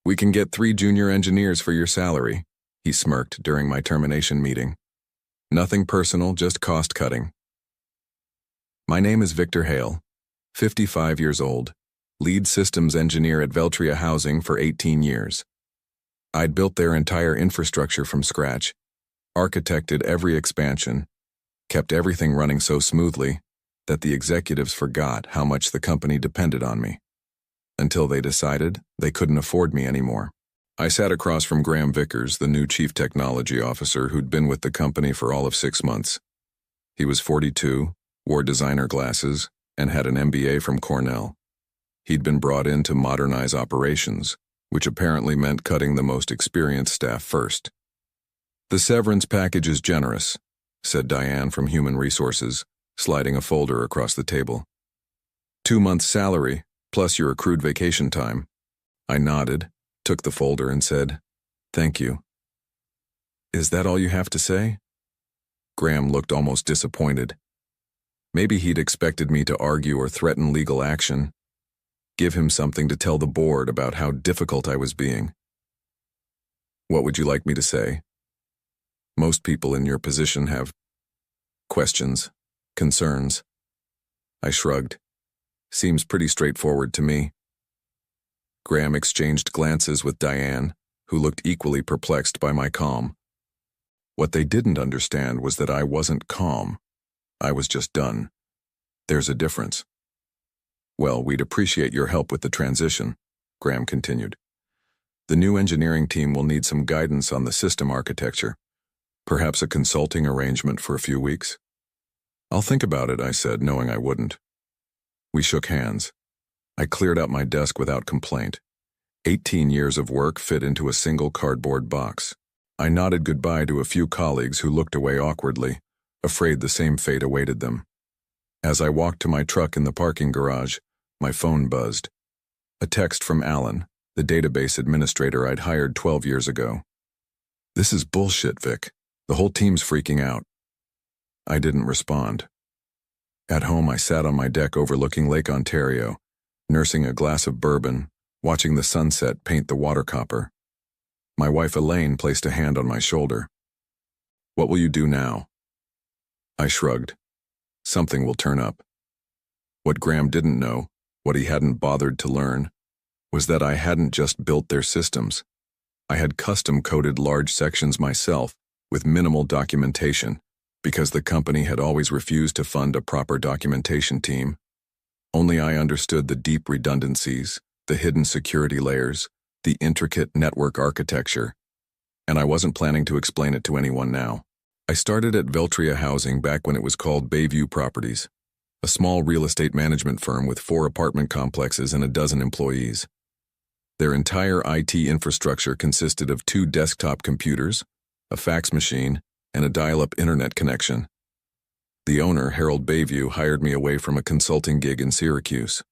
We can get 3 junior engineers for your salary, he smirked during my termination meeting. Nothing personal, just cost cutting. My name is Victor Hale, 55 years old, lead systems engineer at Veltria Housing for 18 years. I'd built their entire infrastructure from scratch, architected every expansion, kept everything running so smoothly that the executives forgot how much the company depended on me. Until they decided they couldn't afford me anymore. I sat across from Graham Vickers, the new chief technology officer who'd been with the company for all of 6 months. He was 42, wore designer glasses, and had an MBA from Cornell. He'd been brought in to modernize operations, which apparently meant cutting the most experienced staff first. The severance package is generous, said Diane from Human Resources, sliding a folder across the table. 2 months' salary, plus your accrued vacation time. I nodded, took the folder and said, "Thank you." "Is that all you have to say?" Graham looked almost disappointed. Maybe he'd expected me to argue or threaten legal action, give him something to tell the board about how difficult I was being. "What would you like me to say?" "Most people in your position have questions, concerns." I shrugged. "Seems pretty straightforward to me." Graham exchanged glances with Diane, who looked equally perplexed by my calm. What they didn't understand was that I wasn't calm. I was just done. There's a difference. "Well, we'd appreciate your help with the transition," Graham continued. "The new engineering team will need some guidance on the system architecture. Perhaps a consulting arrangement for a few weeks." "I'll think about it," I said, knowing I wouldn't. We shook hands. I cleared out my desk without complaint. 18 years of work fit into a single cardboard box. I nodded goodbye to a few colleagues who looked away awkwardly, afraid the same fate awaited them. As I walked to my truck in the parking garage, my phone buzzed. A text from Alan, the database administrator I'd hired 12 years ago. "This is bullshit, Vic. The whole team's freaking out." I didn't respond. At home, I sat on my deck overlooking Lake Ontario, nursing a glass of bourbon, watching the sunset paint the water copper. My wife Elaine placed a hand on my shoulder. "What will you do now?" I shrugged. "Something will turn up." What Graham didn't know, what he hadn't bothered to learn, was that I hadn't just built their systems. I had custom-coded large sections myself with minimal documentation, because the company had always refused to fund a proper documentation team. Only I understood the deep redundancies, the hidden security layers, the intricate network architecture, and I wasn't planning to explain it to anyone now. I started at Veltria Housing back when it was called Bayview Properties, a small real estate management firm with 4 apartment complexes and a dozen employees. Their entire IT infrastructure consisted of 2 desktop computers, a fax machine, and a dial-up internet connection. The owner, Harold Bayview, hired me away from a consulting gig in Syracuse.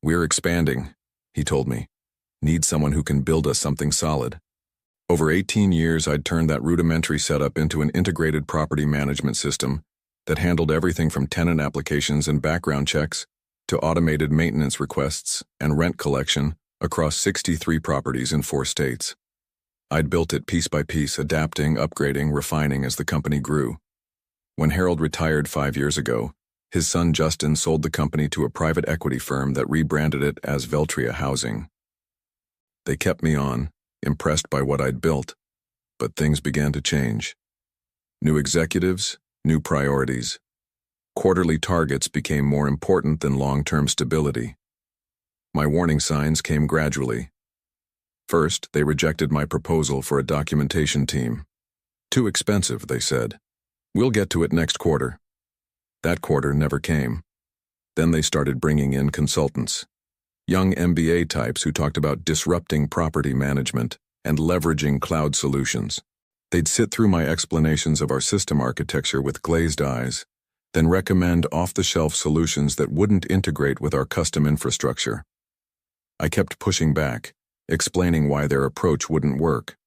"We're expanding," he told me. "Need someone who can build us something solid." Over 18 years, I'd turned that rudimentary setup into an integrated property management system that handled everything from tenant applications and background checks to automated maintenance requests and rent collection across 63 properties in 4 states. I'd built it piece by piece, adapting, upgrading, refining as the company grew. When Harold retired 5 years ago, his son Justin sold the company to a private equity firm that rebranded it as Veltria Housing. They kept me on, impressed by what I'd built, but things began to change. New executives, new priorities. Quarterly targets became more important than long-term stability. My warning signs came gradually. First, they rejected my proposal for a documentation team. "Too expensive," they said. "We'll get to it next quarter." That quarter never came. Then they started bringing in consultants. Young MBA types who talked about disrupting property management and leveraging cloud solutions. They'd sit through my explanations of our system architecture with glazed eyes, then recommend off-the-shelf solutions that wouldn't integrate with our custom infrastructure. I kept pushing back, explaining why their approach wouldn't work,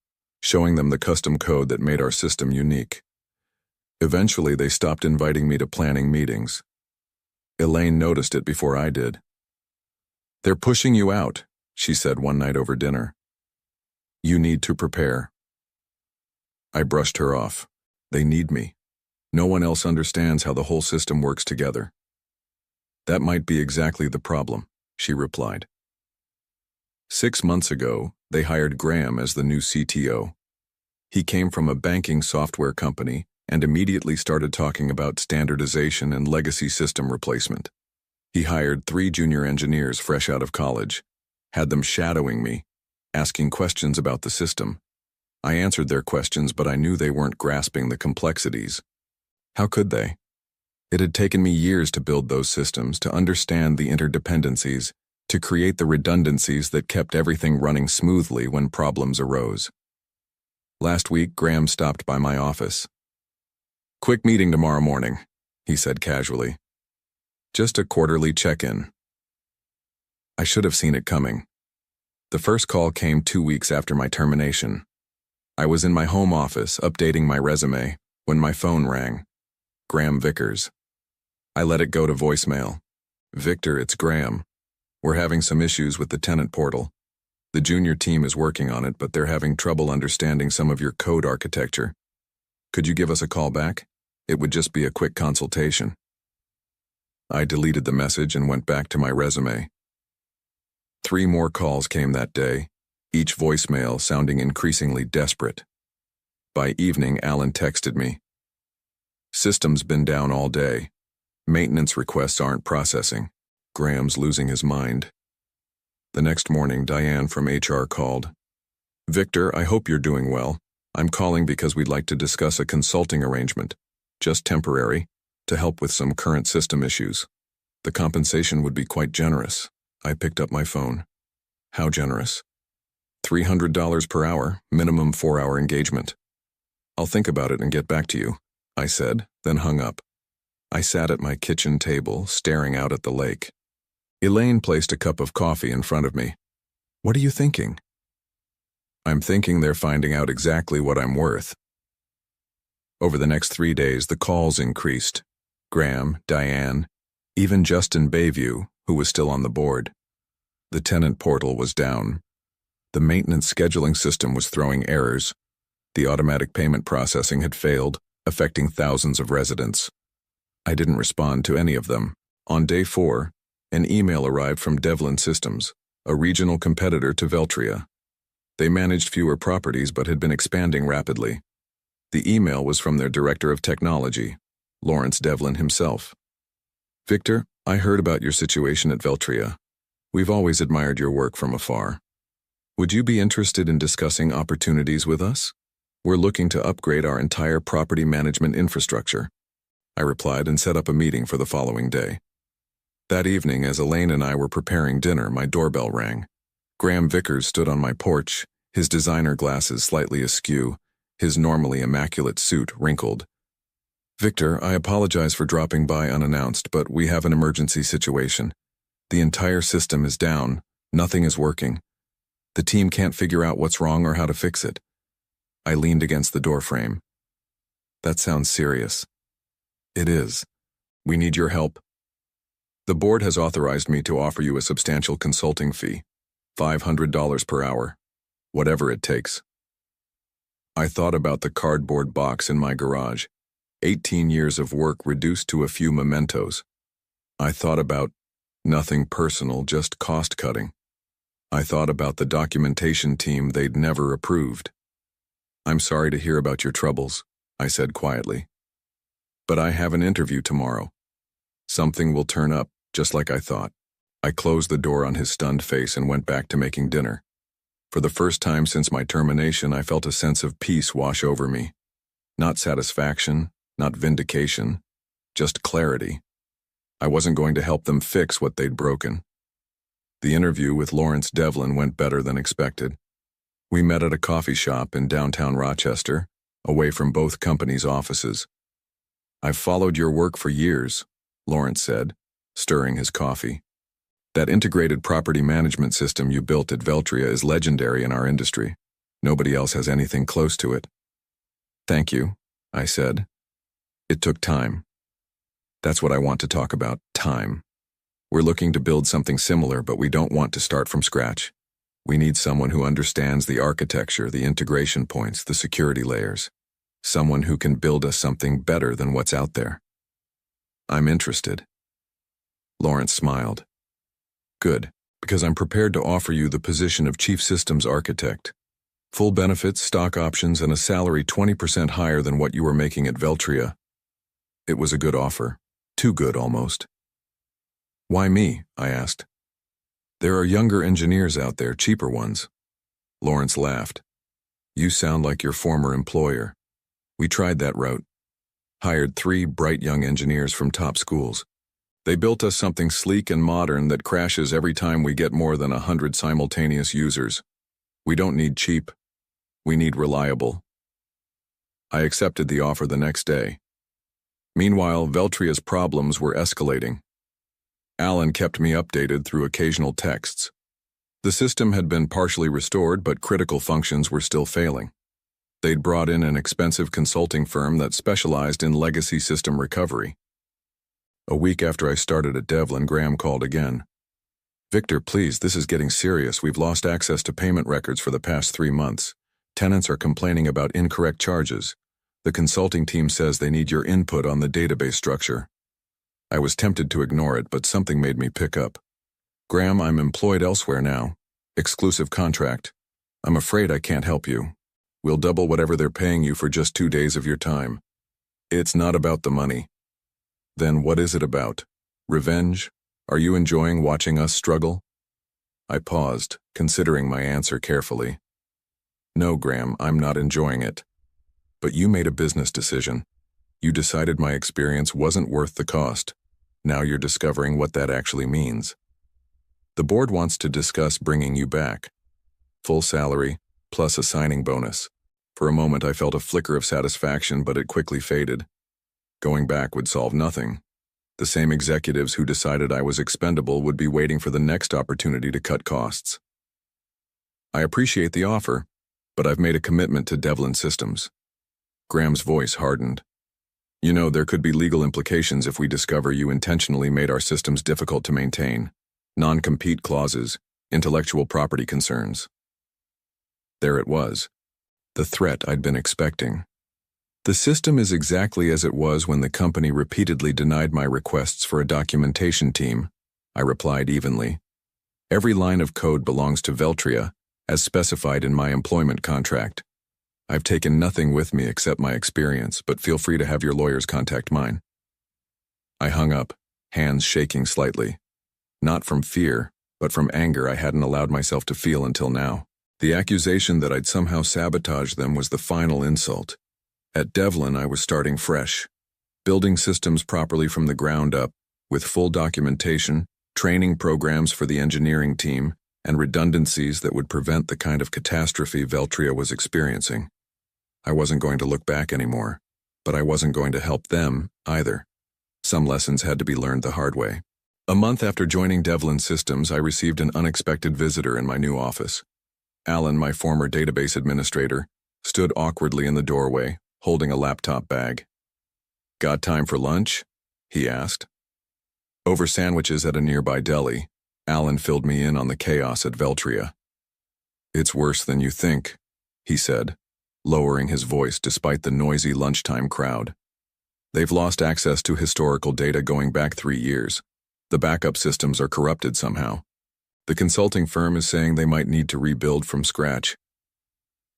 showing them the custom code that made our system unique. Eventually, they stopped inviting me to planning meetings. Elaine noticed it before I did. "They're pushing you out," she said one night over dinner. You need to prepare. I brushed her off. They need me. No one else understands how the whole system works together. That might be exactly the problem, she replied. 6 months ago, they hired Graham as the new CTO. He came from a banking software company and immediately started talking about standardization and legacy system replacement. He hired 3 junior engineers fresh out of college, had them shadowing me, asking questions about the system. I answered their questions, but I knew they weren't grasping the complexities. How could they? It had taken me years to build those systems, to understand the interdependencies, to create the redundancies that kept everything running smoothly when problems arose. Last week, Graham stopped by my office. "Quick meeting tomorrow morning," he said casually. "Just a quarterly check-in." I should have seen it coming. The first call came 2 weeks after my termination. I was in my home office updating my resume when my phone rang. Graham Vickers. I let it go to voicemail. "Victor, it's Graham. We're having some issues with the tenant portal. The junior team is working on it, but they're having trouble understanding some of your code architecture. Could you give us a call back? It would just be a quick consultation." I deleted the message and went back to my resume. 3 more calls came that day, each voicemail sounding increasingly desperate. By evening, Alan texted me. "System's been down all day. Maintenance requests aren't processing. Graham's losing his mind." The next morning, Diane from HR called. "Victor, I hope you're doing well. I'm calling because we'd like to discuss a consulting arrangement, just temporary, to help with some current system issues. The compensation would be quite generous." I picked up my phone. "How generous?" $300 per hour, minimum 4-hour engagement." "I'll think about it and get back to you," I said, then hung up. I sat at my kitchen table, staring out at the lake. Elaine placed a cup of coffee in front of me. "What are you thinking?" "I'm thinking they're finding out exactly what I'm worth." Over the next 3 days, the calls increased. Graham, Diane, even Justin Bayview, who was still on the board. The tenant portal was down. The maintenance scheduling system was throwing errors. The automatic payment processing had failed, affecting thousands of residents. I didn't respond to any of them. On day 4, an email arrived from Devlin Systems, a regional competitor to Veltria. They managed fewer properties but had been expanding rapidly. The email was from their director of technology, Lawrence Devlin himself. "Victor, I heard about your situation at Veltria. We've always admired your work from afar. Would you be interested in discussing opportunities with us? We're looking to upgrade our entire property management infrastructure." I replied and set up a meeting for the following day. That evening, as Elaine and I were preparing dinner, my doorbell rang. Graham Vickers stood on my porch, his designer glasses slightly askew, his normally immaculate suit wrinkled. "Victor, I apologize for dropping by unannounced, but we have an emergency situation. The entire system is down. Nothing is working. The team can't figure out what's wrong or how to fix it." I leaned against the doorframe. "That sounds serious." "It is. We need your help. The board has authorized me to offer you a substantial consulting fee, $500 per hour, whatever it takes." I thought about the cardboard box in my garage, 18 years of work reduced to a few mementos. I thought about nothing personal, just cost-cutting. I thought about the documentation team they'd never approved. "I'm sorry to hear about your troubles," I said quietly. "But I have an interview tomorrow. Something will turn up, just like I thought." I closed the door on his stunned face and went back to making dinner. For the first time since my termination, I felt a sense of peace wash over me. Not satisfaction, not vindication, just clarity. I wasn't going to help them fix what they'd broken. The interview with Lawrence Devlin went better than expected. We met at a coffee shop in downtown Rochester, away from both companies' offices. "I've followed your work for years," Lawrence said, stirring his coffee. "That integrated property management system you built at Veltria is legendary in our industry. Nobody else has anything close to it." "Thank you," I said. "It took time." "That's what I want to talk about, time. We're looking to build something similar, but we don't want to start from scratch. We need someone who understands the architecture, the integration points, the security layers. Someone who can build us something better than what's out there. I'm interested. Lawrence smiled. Good, because I'm prepared to offer you the position of Chief Systems Architect. Full benefits, stock options, and a salary 20% higher than what you were making at Veltria. It was a good offer. Too good, almost. Why me? I asked. There are younger engineers out there, cheaper ones. Lawrence laughed. You sound like your former employer. We tried that route. Hired 3 bright young engineers from top schools. They built us something sleek and modern that crashes every time we get more than 100 simultaneous users. We don't need cheap. We need reliable. I accepted the offer the next day. Meanwhile, Veltria's problems were escalating. Alan kept me updated through occasional texts. The system had been partially restored, but critical functions were still failing. They'd brought in an expensive consulting firm that specialized in legacy system recovery. A week after I started at Devlin, Graham called again. Victor, please, this is getting serious. We've lost access to payment records for the past 3 months. Tenants are complaining about incorrect charges. The consulting team says they need your input on the database structure. I was tempted to ignore it, but something made me pick up. Graham, I'm employed elsewhere now. Exclusive contract. I'm afraid I can't help you. We'll double whatever they're paying you for just 2 days of your time. It's not about the money. Then what is it about? Revenge? Are you enjoying watching us struggle? I paused, considering my answer carefully. No, Graham, I'm not enjoying it. But you made a business decision. You decided my experience wasn't worth the cost. Now you're discovering what that actually means. The board wants to discuss bringing you back. Full salary, plus a signing bonus. For a moment I felt a flicker of satisfaction, but it quickly faded. Going back would solve nothing. The same executives who decided I was expendable would be waiting for the next opportunity to cut costs. I appreciate the offer, but I've made a commitment to Devlin Systems. Graham's voice hardened. You know, there could be legal implications if we discover you intentionally made our systems difficult to maintain. Non-compete clauses, intellectual property concerns. There it was. The threat I'd been expecting. The system is exactly as it was when the company repeatedly denied my requests for a documentation team, I replied evenly. Every line of code belongs to Veltria, as specified in my employment contract. I've taken nothing with me except my experience, but feel free to have your lawyers contact mine. I hung up, hands shaking slightly. Not from fear, but from anger I hadn't allowed myself to feel until now. The accusation that I'd somehow sabotaged them was the final insult. At Devlin, I was starting fresh, building systems properly from the ground up, with full documentation, training programs for the engineering team, and redundancies that would prevent the kind of catastrophe Veltria was experiencing. I wasn't going to look back anymore, but I wasn't going to help them either. Some lessons had to be learned the hard way. A month after joining Devlin Systems, I received an unexpected visitor in my new office. Alan, my former database administrator, stood awkwardly in the doorway, holding a laptop bag. Got time for lunch? He asked. Over sandwiches at a nearby deli, Alan filled me in on the chaos at Veltria. It's worse than you think, he said, lowering his voice despite the noisy lunchtime crowd. They've lost access to historical data going back 3 years. The backup systems are corrupted somehow. The consulting firm is saying they might need to rebuild from scratch.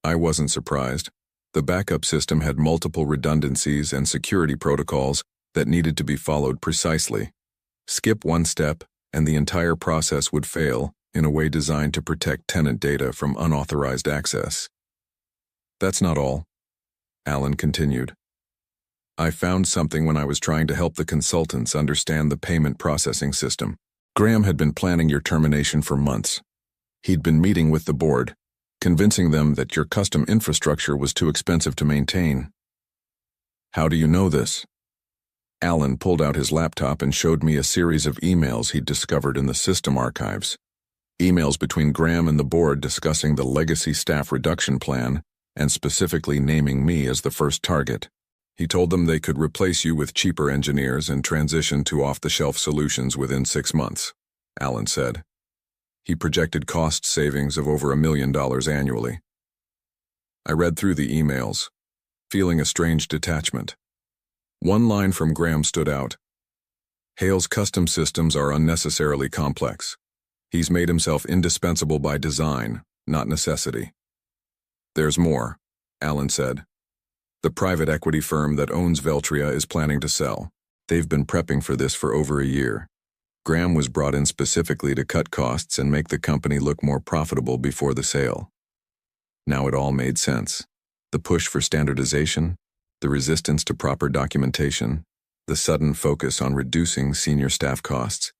I wasn't surprised. The backup system had multiple redundancies and security protocols that needed to be followed precisely. Skip one step, and the entire process would fail in a way designed to protect tenant data from unauthorized access. That's not all, Alan continued. I found something when I was trying to help the consultants understand the payment processing system. Graham had been planning your termination for months. He'd been meeting with the board, convincing them that your custom infrastructure was too expensive to maintain. How do you know this? Alan pulled out his laptop and showed me a series of emails he'd discovered in the system archives. Emails between Graham and the board discussing the legacy staff reduction plan and specifically naming me as the first target. He told them they could replace you with cheaper engineers and transition to off-the-shelf solutions within 6 months, Alan said. He projected cost savings of over $1 million annually. I read through the emails, feeling a strange detachment. One line from Graham stood out. Hale's custom systems are unnecessarily complex. He's made himself indispensable by design, not necessity. There's more, Alan said. The private equity firm that owns Veltria is planning to sell. They've been prepping for this for over a year. Graham was brought in specifically to cut costs and make the company look more profitable before the sale. Now it all made sense. The push for standardization, the resistance to proper documentation, the sudden focus on reducing senior staff costs.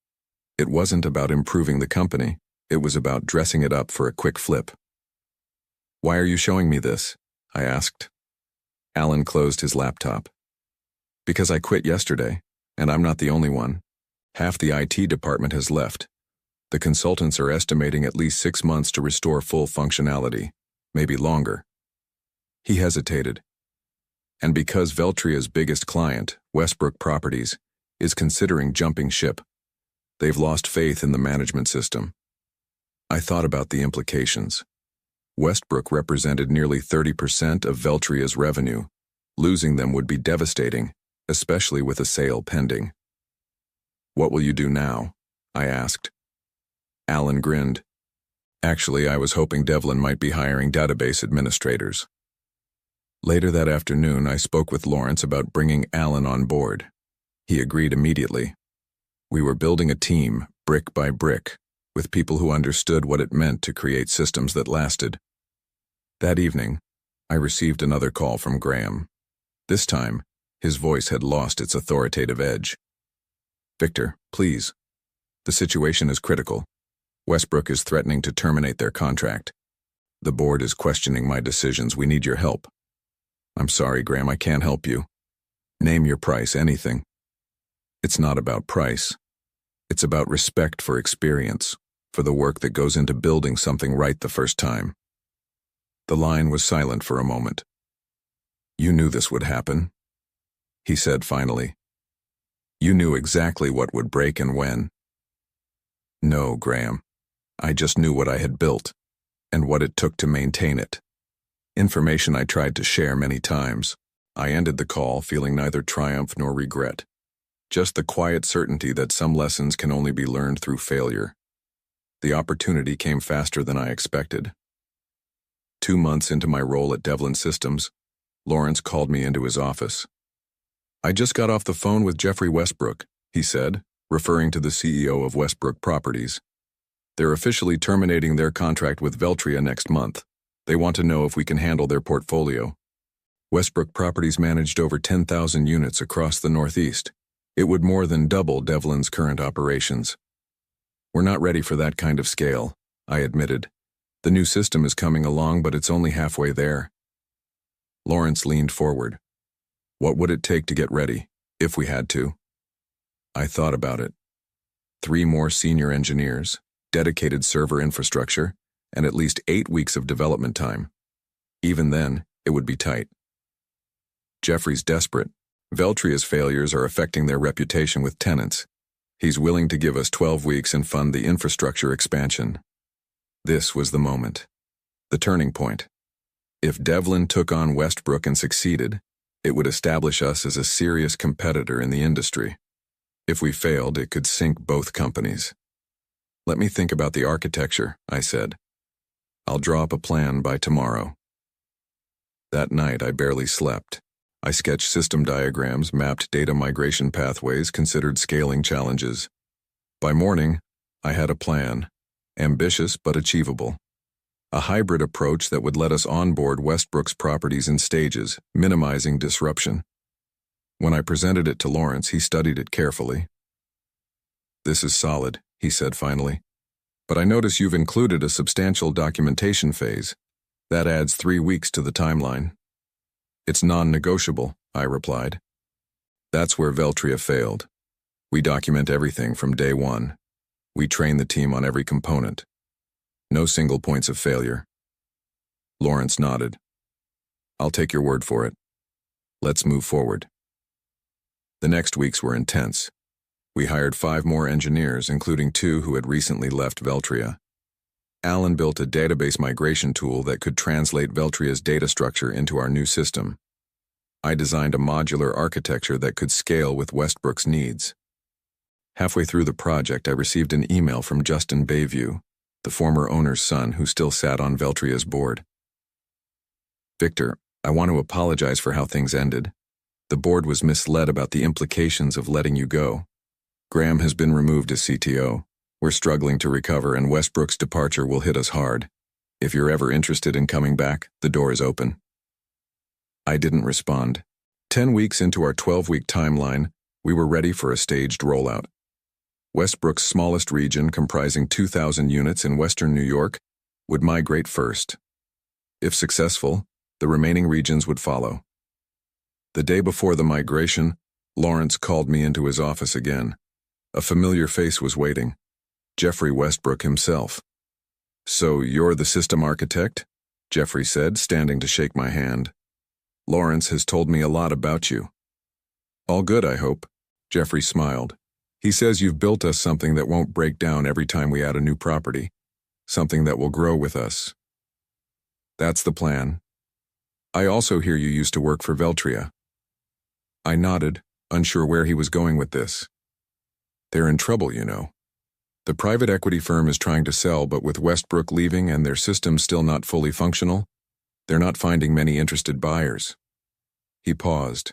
It wasn't about improving the company, it was about dressing it up for a quick flip. "Why are you showing me this?" I asked. Alan closed his laptop. "Because I quit yesterday, and I'm not the only one. Half the IT department has left. The consultants are estimating at least 6 months to restore full functionality, maybe longer." He hesitated. "And because Veltria's biggest client, Westbrook Properties, is considering jumping ship. They've lost faith in the management system." I thought about the implications. Westbrook represented nearly 30% of Veltria's revenue. Losing them would be devastating, especially with a sale pending. "What will you do now?" I asked. Alan grinned. "Actually, I was hoping Devlin might be hiring database administrators." Later that afternoon, I spoke with Lawrence about bringing Alan on board. He agreed immediately. We were building a team, brick by brick, with people who understood what it meant to create systems that lasted. That evening, I received another call from Graham. This time, his voice had lost its authoritative edge. "Victor, please. The situation is critical. Westbrook is threatening to terminate their contract. The board is questioning my decisions. We need your help." "I'm sorry, Graham, I can't help you. Name your price, anything." "It's not about price. It's about respect for experience, for the work that goes into building something right the first time." The line was silent for a moment. "You knew this would happen," he said finally. "You knew exactly what would break and when." "No, Graham. I just knew what I had built, and what it took to maintain it. Information I tried to share many times." I ended the call feeling neither triumph nor regret. Just the quiet certainty that some lessons can only be learned through failure. The opportunity came faster than I expected. 2 months into my role at Devlin Systems, Lawrence called me into his office. "I just got off the phone with Jeffrey Westbrook," he said, referring to the CEO of Westbrook Properties. "They're officially terminating their contract with Veltria next month. They want to know if we can handle their portfolio." Westbrook Properties managed over 10,000 units across the Northeast. It would more than double Devlin's current operations. "We're not ready for that kind of scale," I admitted. "The new system is coming along, but it's only halfway there." Lawrence leaned forward. "What would it take to get ready, if we had to?" I thought about it. 3 more senior engineers, dedicated server infrastructure, and at least 8 weeks of development time. Even then, it would be tight. Jeffrey's desperate. Veltria's failures are affecting their reputation with tenants. He's willing to give us 12 weeks and fund the infrastructure expansion. This was the moment. The turning point. If Devlin took on Westbrook and succeeded, it would establish us as a serious competitor in the industry. If we failed, it could sink both companies. "Let me think about the architecture," I said. "I'll draw up a plan by tomorrow." That night, I barely slept. I sketched system diagrams, mapped data migration pathways, considered scaling challenges. By morning, I had a plan, ambitious but achievable. A hybrid approach that would let us onboard Westbrook's properties in stages, minimizing disruption. When I presented it to Lawrence, he studied it carefully. "This is solid," he said finally. "But I notice you've included a substantial documentation phase. That adds 3 weeks to the timeline." "It's non-negotiable," I replied. "That's where Veltria failed. We document everything from day one. We train the team on every component. No single points of failure." Lawrence nodded. "I'll take your word for it. Let's move forward." The next weeks were intense. We hired 5 more engineers, including 2 who had recently left Veltria. Alan built a database migration tool that could translate Veltria's data structure into our new system. I designed a modular architecture that could scale with Westbrook's needs. Halfway through the project, I received an email from Justin Bayview, the former owner's son who still sat on Veltria's board. "Victor, I want to apologize for how things ended. The board was misled about the implications of letting you go. Graham has been removed as CTO. We're struggling to recover, and Westbrook's departure will hit us hard. If you're ever interested in coming back, the door is open." I didn't respond. 10 weeks into our 12-week timeline, we were ready for a staged rollout. Westbrook's smallest region, comprising 2,000 units in western New York, would migrate first. If successful, the remaining regions would follow. The day before the migration, Lawrence called me into his office again. A familiar face was waiting. Jeffrey Westbrook himself. "So you're the system architect?" Jeffrey said, standing to shake my hand. "Lawrence has told me a lot about you." "All good, I hope." Jeffrey smiled. "He says you've built us something that won't break down every time we add a new property. Something that will grow with us." "That's the plan." "I also hear you used to work for Veltria." I nodded, unsure where he was going with this. "They're in trouble, you know. The private equity firm is trying to sell, but with Westbrook leaving and their system still not fully functional, they're not finding many interested buyers." He paused.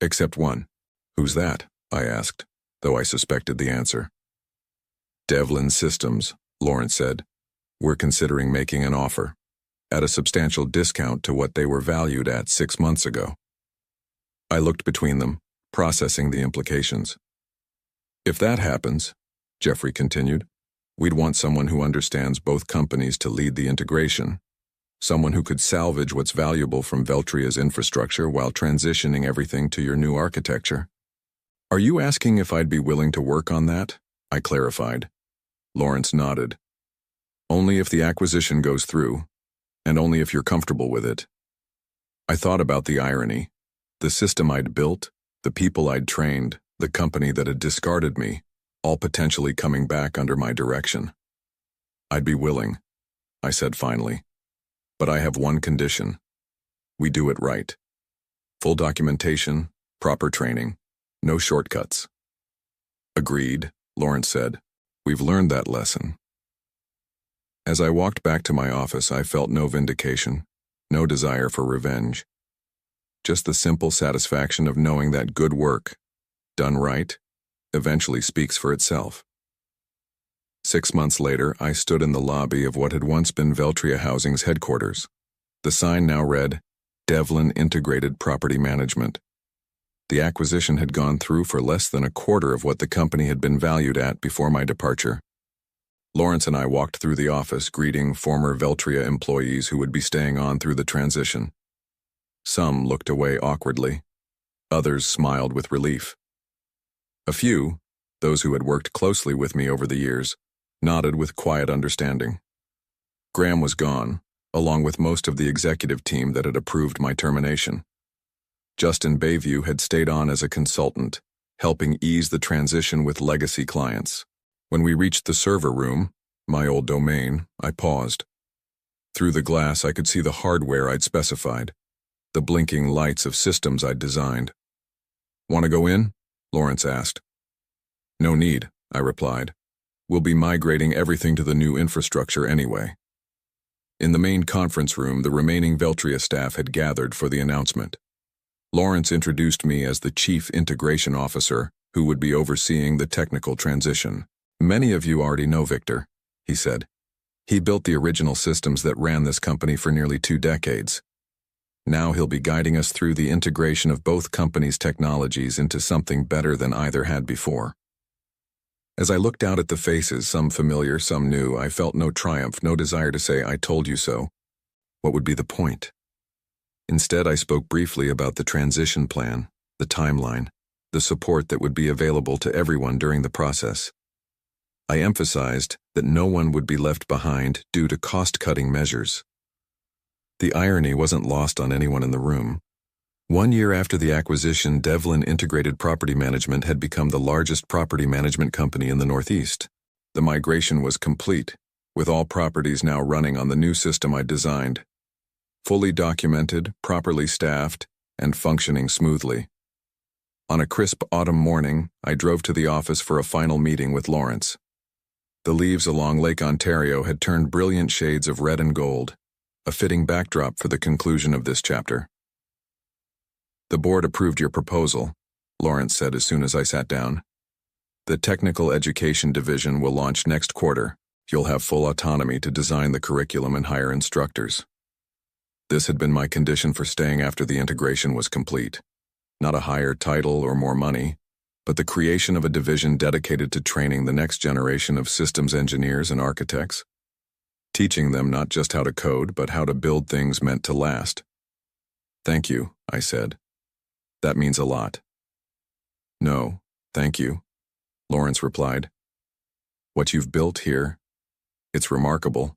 "Except one." "Who's that?" I asked, though I suspected the answer. "Devlin Systems," Lawrence said. "We're considering making an offer, at a substantial discount to what they were valued at 6 months ago." I looked between them, processing the implications. "If that happens," Jeffrey continued, "we'd want someone who understands both companies to lead the integration, someone who could salvage what's valuable from Veltria's infrastructure while transitioning everything to your new architecture." "Are you asking if I'd be willing to work on that?" I clarified. Lawrence nodded. "Only if the acquisition goes through, and only if you're comfortable with it." I thought about the irony. The system I'd built, the people I'd trained, the company that had discarded me, all potentially coming back under my direction. "I'd be willing," I said finally. "But I have one condition. We do it right. Full documentation, proper training, no shortcuts." "Agreed," Lawrence said. "We've learned that lesson." As I walked back to my office, I felt no vindication, no desire for revenge. Just the simple satisfaction of knowing that good work, done right, eventually speaks for itself. 6 months later, I stood in the lobby of what had once been Veltria Housing's headquarters. The sign now read, "Devlin Integrated Property Management." The acquisition had gone through for less than a quarter of what the company had been valued at before my departure. Lawrence and I walked through the office, greeting former Veltria employees who would be staying on through the transition. Some looked away awkwardly. Others smiled with relief. A few, those who had worked closely with me over the years, nodded with quiet understanding. Graham was gone, along with most of the executive team that had approved my termination. Justin Bayview had stayed on as a consultant, helping ease the transition with legacy clients. When we reached the server room, my old domain, I paused. Through the glass, I could see the hardware I'd specified, the blinking lights of systems I'd designed. "Want to go in?" Lawrence asked. "No need," I replied. "We'll be migrating everything to the new infrastructure anyway." In the main conference room, the remaining Veltria staff had gathered for the announcement. Lawrence introduced me as the Chief Integration Officer, who would be overseeing the technical transition. "Many of you already know Victor," he said. "He built the original systems that ran this company for nearly 2 decades. Now he'll be guiding us through the integration of both companies' technologies into something better than either had before." As I looked out at the faces, some familiar, some new, I felt no triumph, no desire to say, "I told you so." What would be the point? Instead, I spoke briefly about the transition plan, the timeline, the support that would be available to everyone during the process. I emphasized that no one would be left behind due to cost-cutting measures. The irony wasn't lost on anyone in the room. 1 year after the acquisition, Devlin Integrated Property Management had become the largest property management company in the Northeast. The migration was complete, with all properties now running on the new system I designed. Fully documented, properly staffed, and functioning smoothly. On a crisp autumn morning, I drove to the office for a final meeting with Lawrence. The leaves along Lake Ontario had turned brilliant shades of red and gold, a fitting backdrop for the conclusion of this chapter. "The board approved your proposal," Lawrence said as soon as I sat down. "The Technical Education Division will launch next quarter. You'll have full autonomy to design the curriculum and hire instructors." This had been my condition for staying after the integration was complete. Not a higher title or more money, but the creation of a division dedicated to training the next generation of systems engineers and architects, teaching them not just how to code, but how to build things meant to last. "Thank you," I said. "That means a lot." "No, thank you," Lawrence replied. "What you've built here, it's remarkable.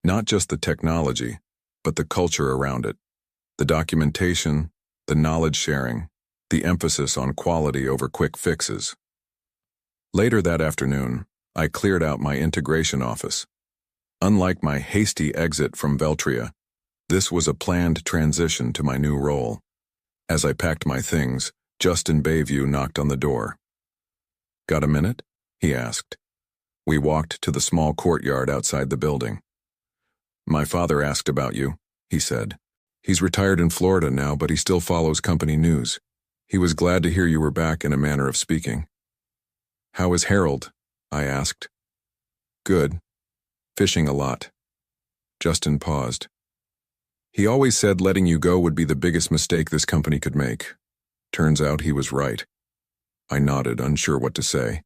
Not just the technology, but the culture around it. The documentation, the knowledge sharing, the emphasis on quality over quick fixes." Later that afternoon, I cleared out my integration office. Unlike my hasty exit from Veltria, this was a planned transition to my new role. As I packed my things, Justin Bayview knocked on the door. "Got a minute?" he asked. We walked to the small courtyard outside the building. "My father asked about you," he said. "He's retired in Florida now, but he still follows company news. He was glad to hear you were back, in a manner of speaking." "How is Harold?" I asked. "Good. Fishing a lot." Justin paused. "He always said letting you go would be the biggest mistake this company could make. Turns out he was right." I nodded, unsure what to say.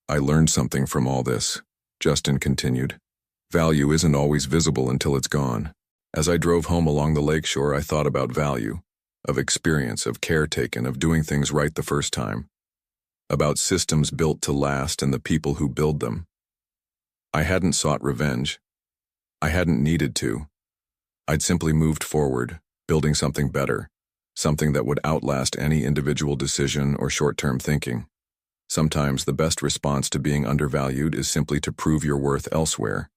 "I learned something from all this," Justin continued. "Value isn't always visible until it's gone." As I drove home along the lakeshore, I thought about value, of experience, of care taken, of doing things right the first time, about systems built to last and the people who build them. I hadn't sought revenge. I hadn't needed to. I'd simply moved forward, building something better, something that would outlast any individual decision or short-term thinking. Sometimes the best response to being undervalued is simply to prove your worth elsewhere,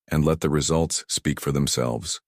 and let the results speak for themselves.